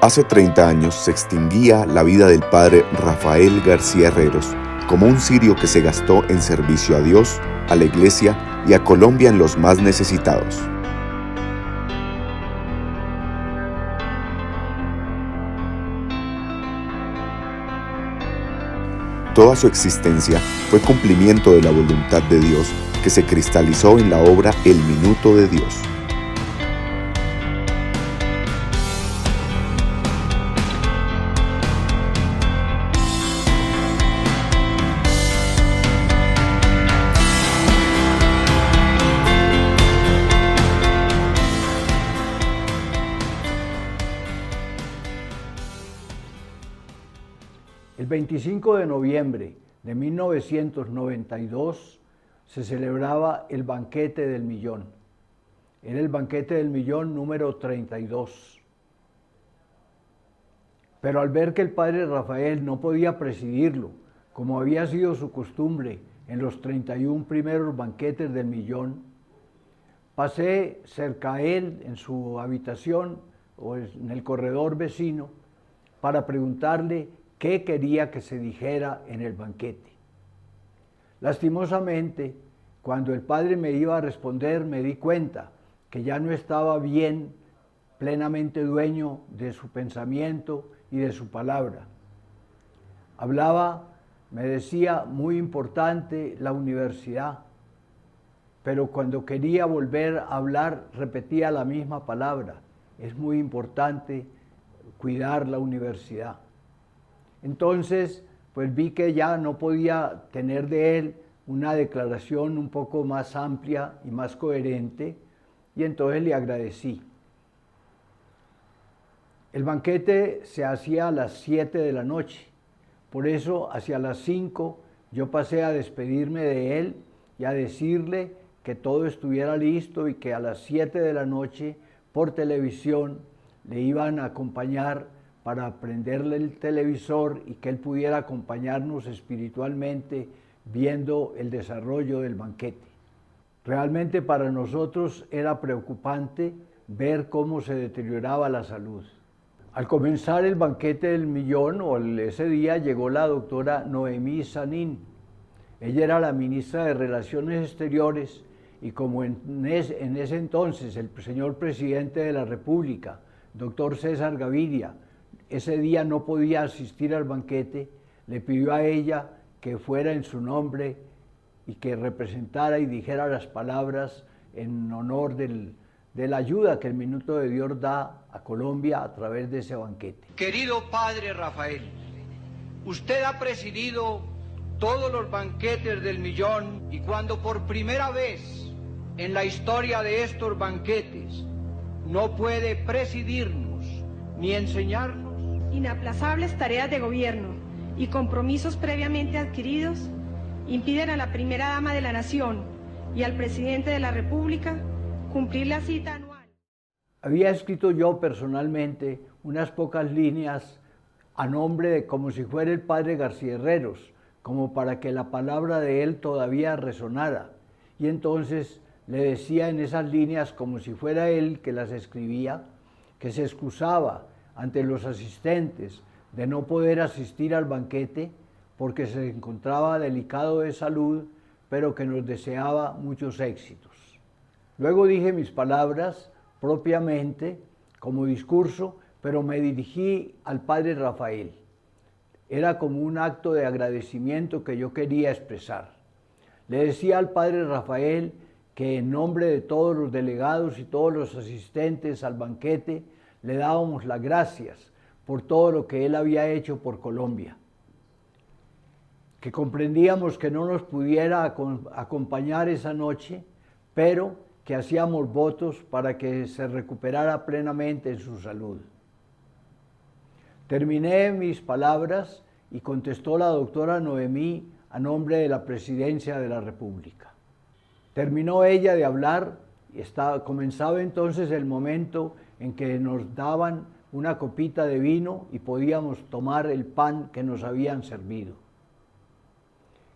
Hace 30 años se extinguía la vida del padre Rafael García Herreros, como un cirio que se gastó en servicio a Dios, a la Iglesia y a Colombia en los más necesitados. Toda su existencia fue cumplimiento de la voluntad de Dios que se cristalizó en la obra El Minuto de Dios. El 25 de noviembre de 1992 se celebraba el Banquete del Millón. Era el Banquete del Millón número 32. Pero al ver que el padre Rafael no podía presidirlo, como había sido su costumbre en los 31 primeros banquetes del Millón, pasé cerca a él en su habitación o en el corredor vecino para preguntarle qué quería que se dijera en el banquete. Lastimosamente, cuando el padre me iba a responder, me di cuenta que ya no estaba bien, plenamente dueño de su pensamiento y de su palabra. Hablaba, me decía, muy importante la universidad, pero cuando quería volver a hablar repetía la misma palabra. Es muy importante cuidar la universidad. Entonces, pues vi que ya no podía tener de él una declaración un poco más amplia y más coherente, y entonces le agradecí. El banquete se hacía a las 7 de la noche, por eso hacia las 5 yo pasé a despedirme de él y a decirle que todo estuviera listo y que a las 7 de la noche por televisión le iban a acompañar para prenderle el televisor y que él pudiera acompañarnos espiritualmente viendo el desarrollo del banquete. Realmente para nosotros era preocupante ver cómo se deterioraba la salud. Al comenzar el Banquete del Millón, ese día, llegó la doctora Noemí Sanín. Ella era la ministra de Relaciones Exteriores y como en ese entonces el señor presidente de la República, doctor César Gaviria, ese día no podía asistir al banquete, le pidió a ella que fuera en su nombre y que representara y dijera las palabras en honor de la ayuda que el Minuto de Dios da a Colombia a través de ese banquete. Querido padre Rafael, usted ha presidido todos los banquetes del Millón y cuando por primera vez en la historia de estos banquetes no puede presidirnos ni enseñarnos, inaplazables tareas de gobierno y compromisos previamente adquiridos impiden a la primera dama de la nación y al presidente de la República cumplir la cita anual. Había escrito yo personalmente unas pocas líneas a nombre de como si fuera el padre García Herreros, como para que la palabra de él todavía resonara. Y entonces le decía en esas líneas, como si fuera él que las escribía, que se excusaba ante los asistentes de no poder asistir al banquete porque se encontraba delicado de salud, pero que nos deseaba muchos éxitos. Luego dije mis palabras propiamente como discurso, pero me dirigí al padre Rafael. Era como un acto de agradecimiento que yo quería expresar. Le decía al padre Rafael que en nombre de todos los delegados y todos los asistentes al banquete le dábamos las gracias por todo lo que él había hecho por Colombia, que comprendíamos que no nos pudiera acompañar esa noche, pero que hacíamos votos para que se recuperara plenamente en su salud. Terminé mis palabras y contestó la doctora Noemí a nombre de la Presidencia de la República. Terminó ella de hablar y comenzaba entonces el momento en que nos daban una copita de vino y podíamos tomar el pan que nos habían servido.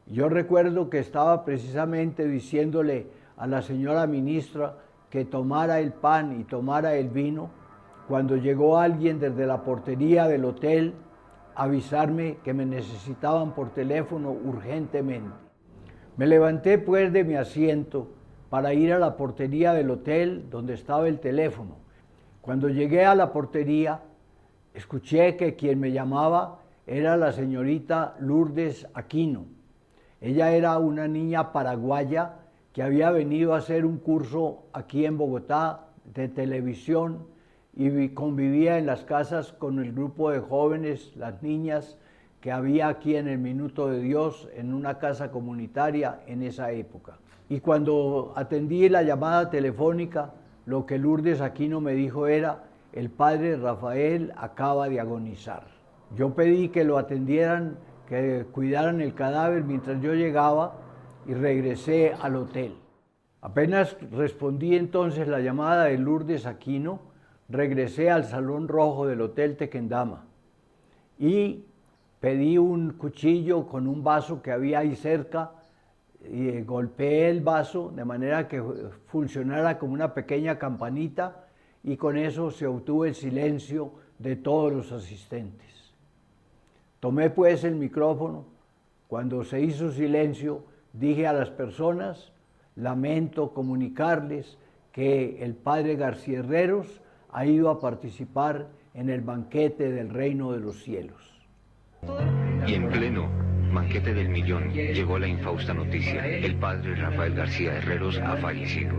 Yo recuerdo que estaba precisamente diciéndole a la señora ministra que tomara el pan y tomara el vino cuando llegó alguien desde la portería del hotel a avisarme que me necesitaban por teléfono urgentemente. Me levanté pues de mi asiento para ir a la portería del hotel donde estaba el teléfono. Cuando llegué a la portería, escuché que quien me llamaba era la señorita Lourdes Aquino. Ella era una niña paraguaya que había venido a hacer un curso aquí en Bogotá de televisión y convivía en las casas con el grupo de jóvenes, las niñas que había aquí en el Minuto de Dios, en una casa comunitaria en esa época. Y cuando atendí la llamada telefónica, lo que Lourdes Aquino me dijo era: el padre Rafael acaba de agonizar. Yo pedí que lo atendieran, que cuidaran el cadáver mientras yo llegaba y regresé al hotel. Apenas respondí entonces la llamada de Lourdes Aquino, regresé al Salón Rojo del Hotel Tequendama y pedí un cuchillo con un vaso que había ahí cerca y golpeé el vaso de manera que funcionara como una pequeña campanita y con eso se obtuvo el silencio de todos los asistentes. Tomé pues el micrófono. Cuando se hizo silencio, dije a las personas: lamento comunicarles que el padre García Herreros ha ido a participar en el banquete del reino de los cielos. Y en pleno banquete del millón llegó la infausta noticia: el padre Rafael García Herreros ha fallecido.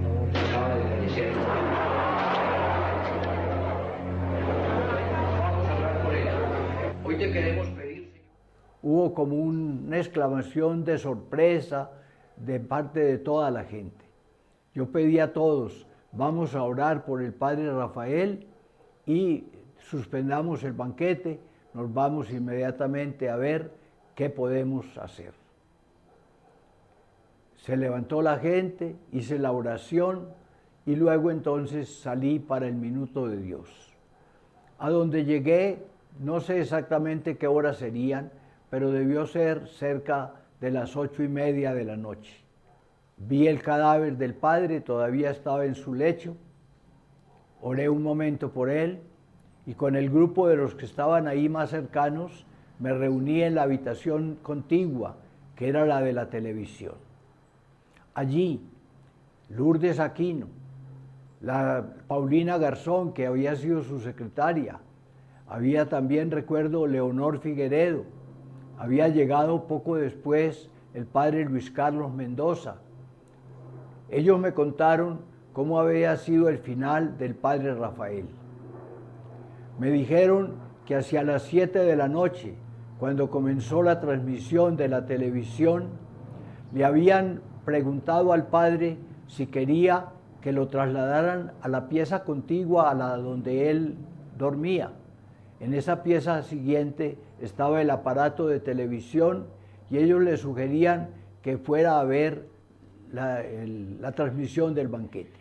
Hoy te queremos pedir, Señor. Hubo como una exclamación de sorpresa de parte de toda la gente. Yo pedí a todos: vamos a orar por el padre Rafael y suspendamos el banquete, nos vamos inmediatamente a ver qué podemos hacer. Se levantó la gente, hice la oración y luego entonces salí para el Minuto de Dios. A donde llegué, no sé exactamente qué horas serían, pero debió ser cerca de las 8:30 de la noche. Vi el cadáver del padre, todavía estaba en su lecho. Oré un momento por él y con el grupo de los que estaban ahí más cercanos me reuní en la habitación contigua, que era la de la televisión. Allí, Lourdes Aquino, la Paulina Garzón, que había sido su secretaria, había también, recuerdo, Leonor Figueredo, había llegado poco después el padre Luis Carlos Mendoza. Ellos me contaron cómo había sido el final del padre Rafael. Me dijeron que hacia las 7 de la noche, cuando comenzó la transmisión de la televisión, le habían preguntado al padre si quería que lo trasladaran a la pieza contigua a la donde él dormía. En esa pieza siguiente estaba el aparato de televisión y ellos le sugerían que fuera a ver la transmisión del banquete.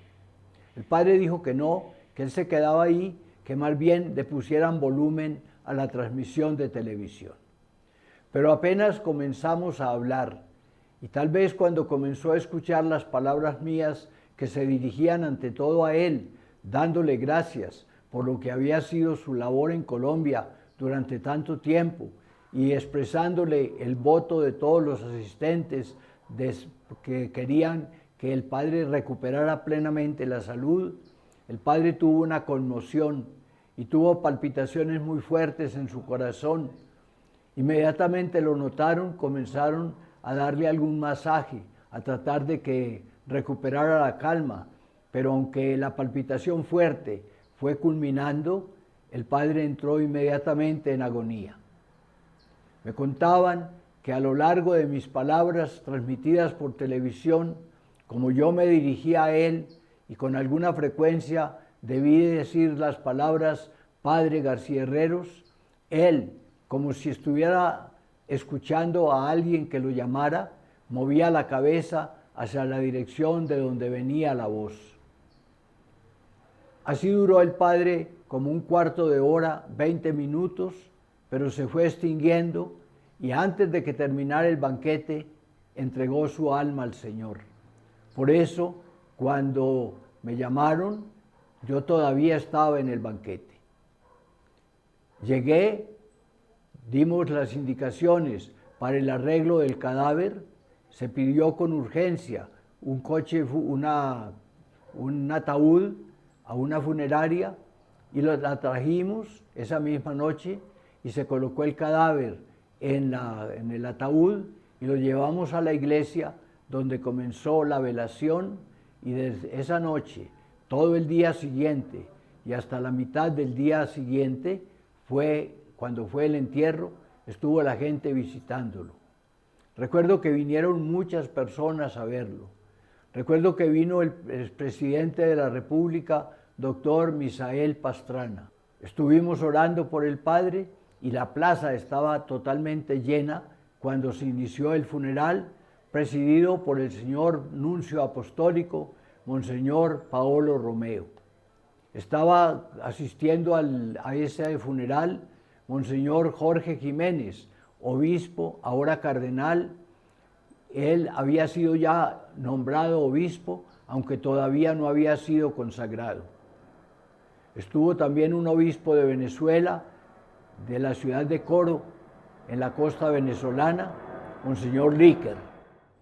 El padre dijo que no, que él se quedaba ahí, que más bien le pusieran volumen a la transmisión de televisión. Pero apenas comenzamos a hablar, y tal vez cuando comenzó a escuchar las palabras mías que se dirigían ante todo a él, dándole gracias por lo que había sido su labor en Colombia durante tanto tiempo y expresándole el voto de todos los asistentes que querían que el padre recuperara plenamente la salud, el padre tuvo una conmoción y tuvo palpitaciones muy fuertes en su corazón. Inmediatamente lo notaron, comenzaron a darle algún masaje, a tratar de que recuperara la calma, pero aunque la palpitación fuerte fue culminando, el padre entró inmediatamente en agonía. Me contaban que a lo largo de mis palabras transmitidas por televisión, como yo me dirigía a él y con alguna frecuencia debí decir las palabras Padre García Herreros, él, como si estuviera escuchando a alguien que lo llamara, movía la cabeza hacia la dirección de donde venía la voz. Así duró el padre como un cuarto de hora, 20 minutos, pero se fue extinguiendo y antes de que terminara el banquete, entregó su alma al Señor. Por eso, cuando me llamaron, yo todavía estaba en el banquete. Llegué, dimos las indicaciones para el arreglo del cadáver, se pidió con urgencia un ataúd a una funeraria y la trajimos esa misma noche y se colocó el cadáver en el ataúd y lo llevamos a la iglesia donde comenzó la velación, y desde esa noche, todo el día siguiente y hasta la mitad del día siguiente, cuando fue el entierro, estuvo la gente visitándolo. Recuerdo que vinieron muchas personas a verlo. Recuerdo que vino el presidente de la República, doctor Misael Pastrana. Estuvimos orando por el padre y la plaza estaba totalmente llena cuando se inició el funeral, presidido por el señor nuncio apostólico, Monseñor Paolo Romeo. Estaba asistiendo a ese funeral Monseñor Jorge Jiménez, obispo, ahora cardenal. Él había sido ya nombrado obispo, aunque todavía no había sido consagrado. Estuvo también un obispo de Venezuela, de la ciudad de Coro, en la costa venezolana, Monseñor Líquer.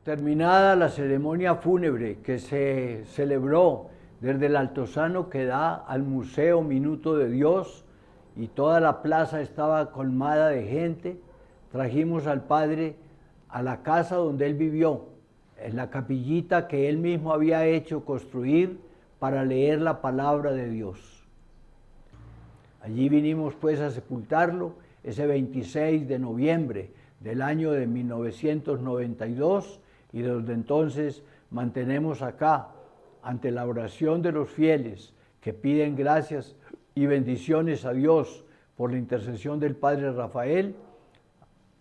Terminada la ceremonia fúnebre que se celebró desde el altozano que da al Museo Minuto de Dios, y toda la plaza estaba colmada de gente, trajimos al padre a la casa donde él vivió, en la capillita que él mismo había hecho construir para leer la palabra de Dios. Allí vinimos pues a sepultarlo ese 26 de noviembre del año de 1992, y desde entonces mantenemos acá, ante la oración de los fieles que piden gracias y bendiciones a Dios por la intercesión del padre Rafael,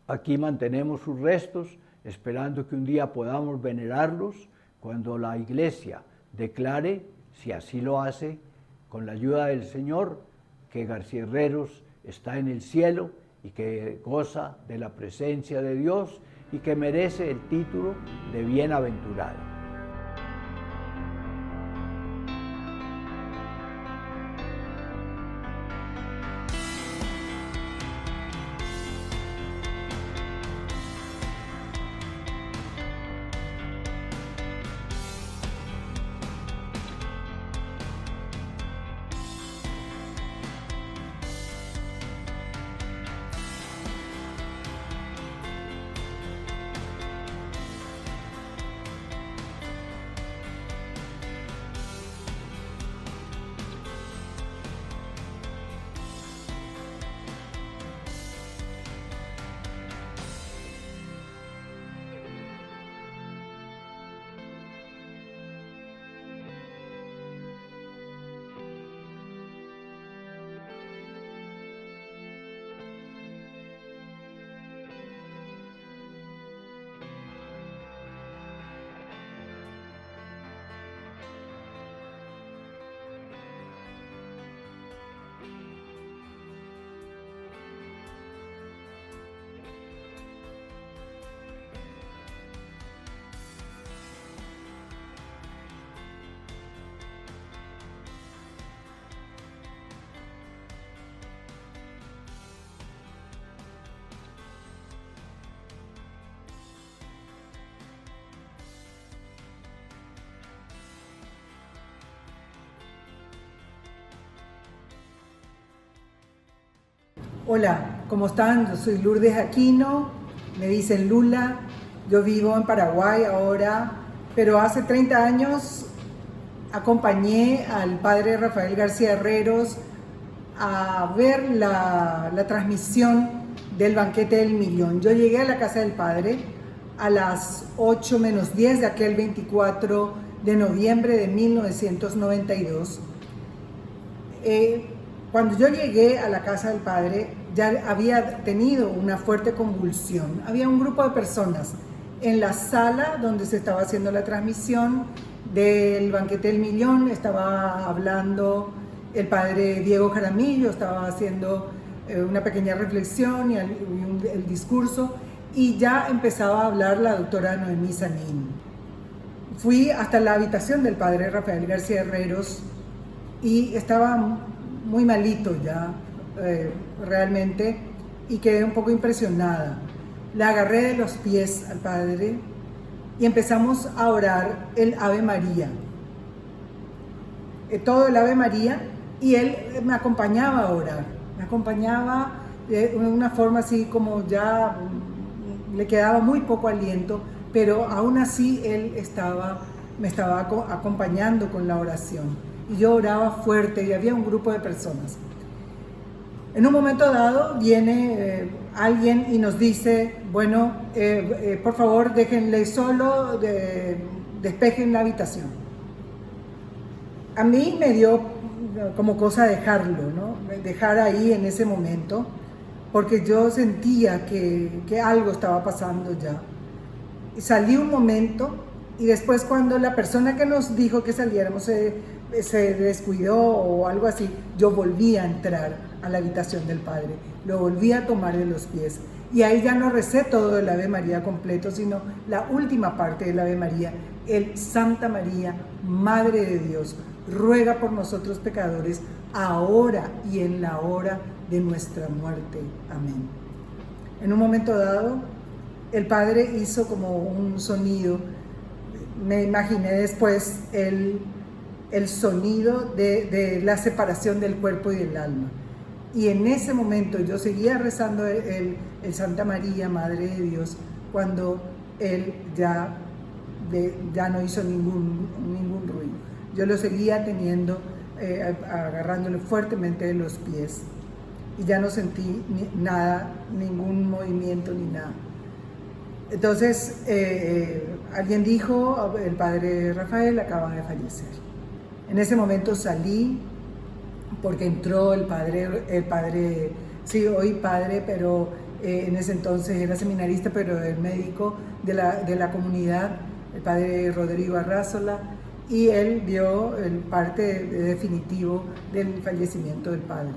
aquí mantenemos sus restos, esperando que un día podamos venerarlos cuando la iglesia declare, si así lo hace, con la ayuda del Señor, que García Herreros está en el cielo y que goza de la presencia de Dios y que merece el título de bienaventurado. Hola, ¿cómo están? Yo soy Lourdes Aquino, me dicen Lula, yo vivo en Paraguay ahora, pero hace 30 años acompañé al padre Rafael García Herreros a ver la transmisión del banquete del millón. Yo llegué a la casa del padre a las 8 menos 10 de aquel 24 de noviembre de 1992. Cuando yo llegué a la casa del padre, ya había tenido una fuerte convulsión. Había un grupo de personas en la sala donde se estaba haciendo la transmisión del banquete del millón. Estaba hablando el padre Diego Jaramillo, estaba haciendo una pequeña reflexión y el discurso, y ya empezaba a hablar la doctora Noemí Sanín. Fui hasta la habitación del padre Rafael García Herreros y estaba muy malito ya, realmente, y quedé un poco impresionada. Le agarré de los pies al Padre y empezamos a orar el Ave María. Todo el Ave María, y él me acompañaba a orar. Me acompañaba de una forma así como ya le quedaba muy poco aliento, pero aún así él me estaba acompañando con la oración. Y yo oraba fuerte y había un grupo de personas. En un momento dado viene alguien y nos dice, bueno, por favor déjenle solo, despejen la habitación. A mí me dio como cosa dejarlo, ¿no? Dejar ahí en ese momento, porque yo sentía que algo estaba pasando ya. Y salí un momento, y después cuando la persona que nos dijo que saliéramos se descuidó o algo así, yo volví a entrar a la habitación del Padre, lo volví a tomar de los pies, y ahí ya no recé todo el Ave María completo, sino la última parte del Ave María, el Santa María, Madre de Dios, ruega por nosotros pecadores, ahora y en la hora de nuestra muerte. Amén. En un momento dado, el Padre hizo como un sonido, me imaginé después el sonido de la separación del cuerpo y del alma. Y en ese momento yo seguía rezando el Santa María, Madre de Dios, cuando él ya no hizo ningún ruido. Yo lo seguía teniendo, agarrándolo fuertemente de los pies. Y ya no sentí nada, ningún movimiento ni nada. Entonces, alguien dijo, el Padre Rafael acaba de fallecer. En ese momento salí, porque entró el padre, sí, hoy padre, pero en ese entonces era seminarista, pero el médico de la comunidad, el Padre Rodrigo Arrázola, y él vio el parte definitivo del fallecimiento del Padre.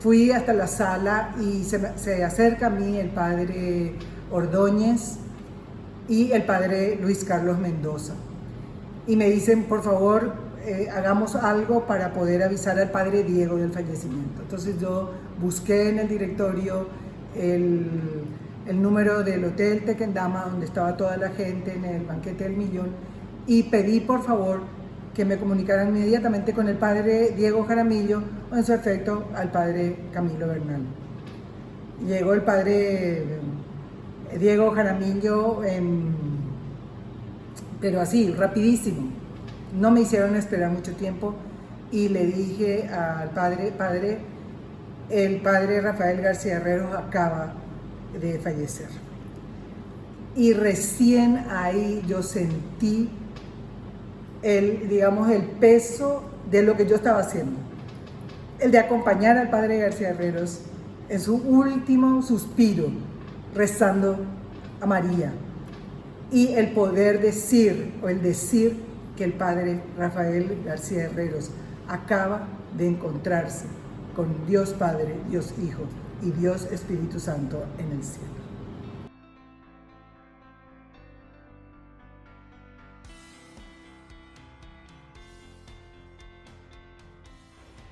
Fui hasta la sala y se acerca a mí el Padre Ordóñez y el Padre Luis Carlos Mendoza. Y me dicen, por favor, hagamos algo para poder avisar al Padre Diego del fallecimiento. Entonces yo busqué en el directorio el número del Hotel Tequendama, donde estaba toda la gente en el banquete del millón, y pedí, por favor, que me comunicaran inmediatamente con el Padre Diego Jaramillo, o en su efecto al Padre Camilo Bernal. Llegó el Padre Diego Jaramillo, pero así, rapidísimo. No me hicieron esperar mucho tiempo y le dije al Padre, el Padre Rafael García Herreros acaba de fallecer. Y recién ahí yo sentí el peso de lo que yo estaba haciendo. El de acompañar al Padre García Herreros en su último suspiro, rezando a María. Y el poder decir que el Padre Rafael García Herreros acaba de encontrarse con Dios Padre, Dios Hijo y Dios Espíritu Santo en el cielo.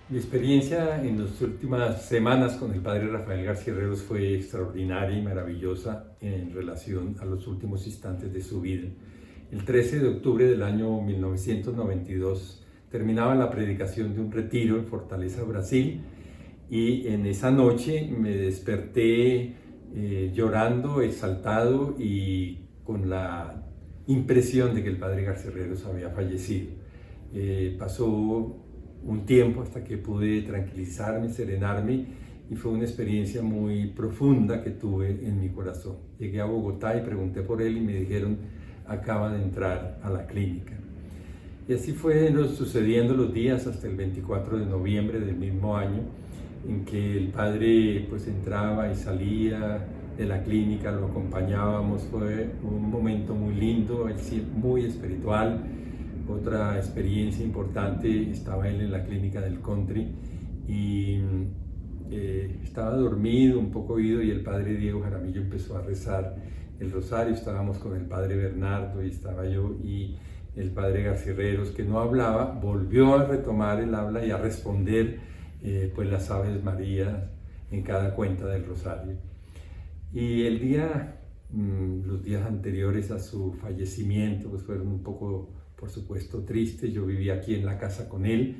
Mi experiencia en las últimas semanas con el Padre Rafael García Herreros fue extraordinaria y maravillosa en relación a los últimos instantes de su vida. El 13 de octubre del año 1992 terminaba la predicación de un retiro en Fortaleza, Brasil, y en esa noche me desperté llorando, exaltado y con la impresión de que el Padre García Herreros había fallecido. Pasó un tiempo hasta que pude tranquilizarme, serenarme, y fue una experiencia muy profunda que tuve en mi corazón. Llegué a Bogotá y pregunté por él y me dijeron, acaba de entrar a la clínica. Y así fueron sucediendo los días hasta el 24 de noviembre del mismo año, en que el Padre pues entraba y salía de la clínica, lo acompañábamos. Fue un momento muy lindo, muy espiritual. Otra experiencia importante, estaba él en la clínica del country y estaba dormido, un poco oído, y el Padre Diego Jaramillo empezó a rezar el rosario. Estábamos con el Padre Bernardo y estaba yo, y el padre García Herreros, que no hablaba, volvió a retomar el habla y a responder pues las Aves Marías en cada cuenta del rosario. Y los días anteriores a su fallecimiento pues fueron un poco, por supuesto, tristes. Yo vivía aquí en la casa con él,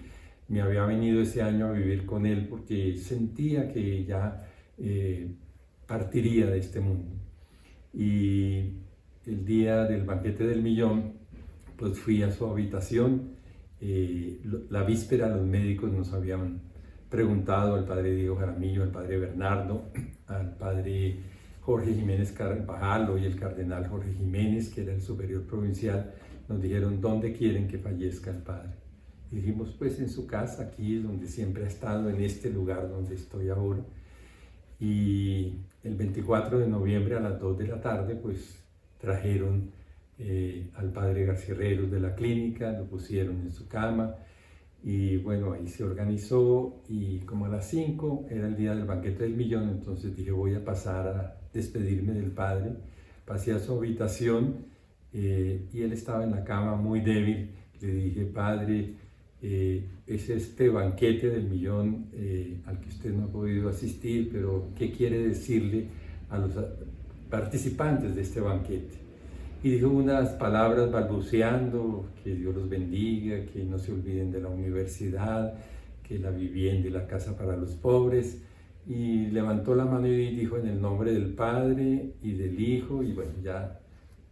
me había venido ese año a vivir con él porque sentía que ya partiría de este mundo. Y el día del banquete del millón, pues fui a su habitación. La víspera los médicos nos habían preguntado al padre Diego Jaramillo, al padre Bernardo, al padre Jorge Jiménez Carvajal y el cardenal Jorge Jiménez, que era el superior provincial, nos dijeron: ¿dónde quieren que fallezca el padre? Y dijimos: pues en su casa, aquí donde siempre ha estado, en este lugar donde estoy ahora. Y el 24 de noviembre a las 2 de la tarde pues trajeron al padre García Herreros de la clínica, lo pusieron en su cama y bueno, ahí se organizó, y como a las 5 era el día del banquete del millón, entonces dije: voy a pasar a despedirme del padre. Pasé a su habitación y él estaba en la cama muy débil. Le dije: padre, es este banquete del millón al que usted no ha podido asistir, pero ¿qué quiere decirle a los participantes de este banquete? Y dijo unas palabras balbuceando: que Dios los bendiga, que no se olviden de la universidad, que la vivienda y la casa para los pobres. Y levantó la mano y dijo: en el nombre del Padre y del Hijo. Y bueno, ya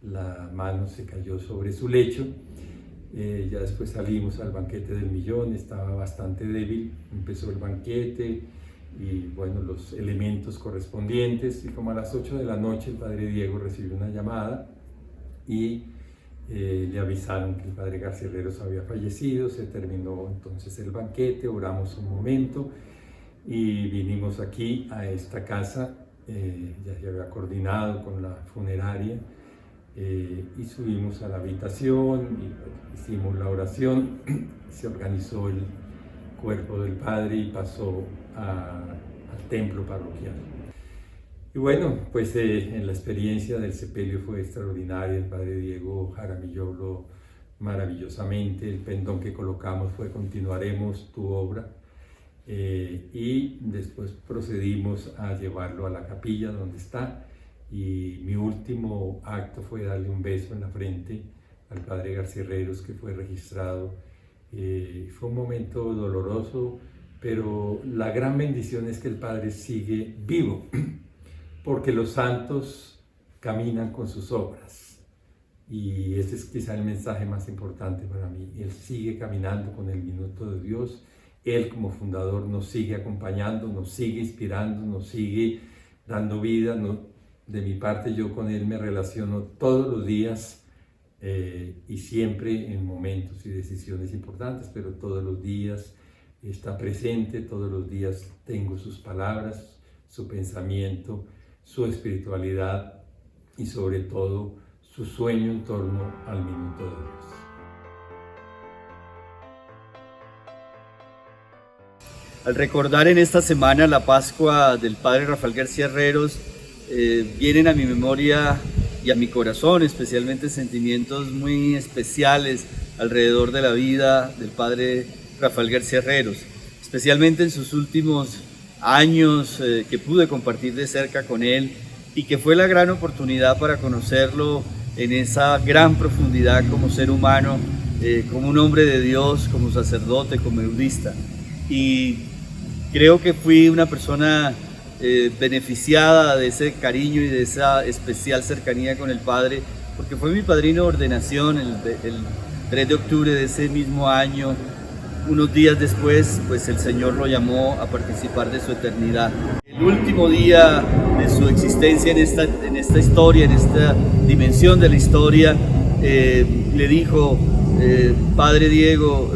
la mano se cayó sobre su lecho. Ya después salimos al banquete del millón, estaba bastante débil, empezó el banquete y bueno, los elementos correspondientes, y como a las 8 de la noche el padre Diego recibió una llamada y le avisaron que el padre García Herreros había fallecido. Se terminó entonces el banquete, oramos un momento y vinimos aquí a esta casa. Ya se había coordinado con la funeraria. Y subimos a la habitación y hicimos la oración. Se organizó el cuerpo del padre y pasó al templo parroquial. Y bueno, pues en la experiencia del sepelio fue extraordinaria. El padre Diego Jaramillo habló maravillosamente. El pendón que colocamos fue: continuaremos tu obra. Y después procedimos a llevarlo a la capilla donde está. Y mi último acto fue darle un beso en la frente al padre García Herreros, que fue registrado. Fue un momento doloroso, pero la gran bendición es que el padre sigue vivo, porque los santos caminan con sus obras. Y ese es quizá el mensaje más importante para mí. Él sigue caminando con el minuto de Dios. Él, como fundador, nos sigue acompañando, nos sigue inspirando, nos sigue dando vida. De mi parte, yo con él me relaciono todos los días y siempre en momentos y decisiones importantes, pero todos los días está presente, todos los días tengo sus palabras, su pensamiento, su espiritualidad y sobre todo su sueño en torno al minuto de Dios. Al recordar en esta semana la Pascua del padre Rafael García Herreros, vienen a mi memoria y a mi corazón especialmente sentimientos muy especiales alrededor de la vida del padre Rafael García Herreros, especialmente en sus últimos años que pude compartir de cerca con él y que fue la gran oportunidad para conocerlo en esa gran profundidad como ser humano, como un hombre de Dios, como sacerdote, como erudista. Y creo que fui una persona beneficiada de ese cariño y de esa especial cercanía con el padre, porque fue mi padrino de ordenación el 3 de octubre de ese mismo año. Unos días después, pues el Señor lo llamó a participar de su eternidad. El último día de su existencia en esta historia, en esta dimensión de la historia, le dijo: Padre Diego,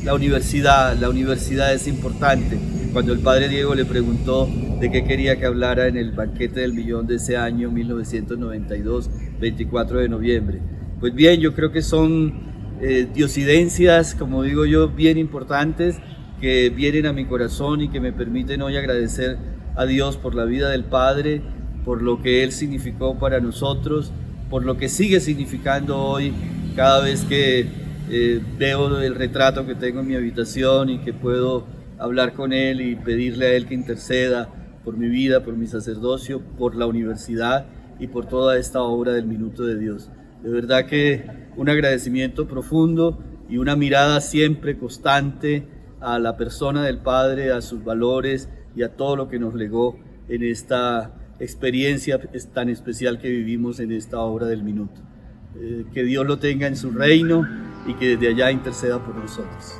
la universidad es importante. Cuando el padre Diego le preguntó de qué quería que hablara en el banquete del millón de ese año 1992, 24 de noviembre. Pues bien, yo creo que son diosidencias, como digo yo, bien importantes, que vienen a mi corazón y que me permiten hoy agradecer a Dios por la vida del padre, por lo que él significó para nosotros, por lo que sigue significando hoy cada vez que veo el retrato que tengo en mi habitación y que puedo hablar con él y pedirle a él que interceda por mi vida, por mi sacerdocio, por la universidad y por toda esta obra del Minuto de Dios. De verdad que un agradecimiento profundo y una mirada siempre constante a la persona del Padre, a sus valores y a todo lo que nos legó en esta experiencia tan especial que vivimos en esta obra del Minuto. Que Dios lo tenga en su reino y que desde allá interceda por nosotros.